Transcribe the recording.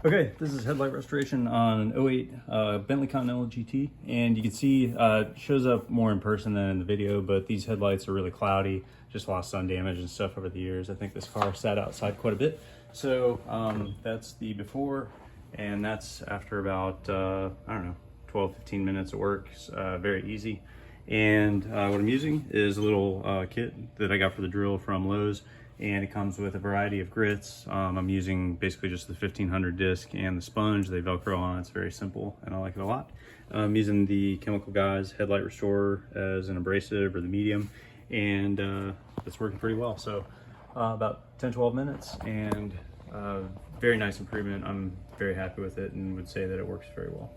Okay, this is headlight restoration on an '08 Bentley Continental GT, and you can see it shows up more in person than in the video, but these headlights are really cloudy, just lost sun damage and stuff over the years. I think this car sat outside quite a bit. So that's the before, and that's after about, I don't know, 12-15 minutes of work. Very easy. And what I'm using is a little kit that I got for the drill from Lowe's, and it comes with a variety of grits. I'm using basically just the 1500 disc and the sponge. They Velcro on. It's very simple, and I like it a lot. I'm using the Chemical Guys Headlight Restorer as an abrasive, or the medium, and it's working pretty well. So about 10-12 minutes, and very nice improvement. I'm very happy with it and would say that it works very well.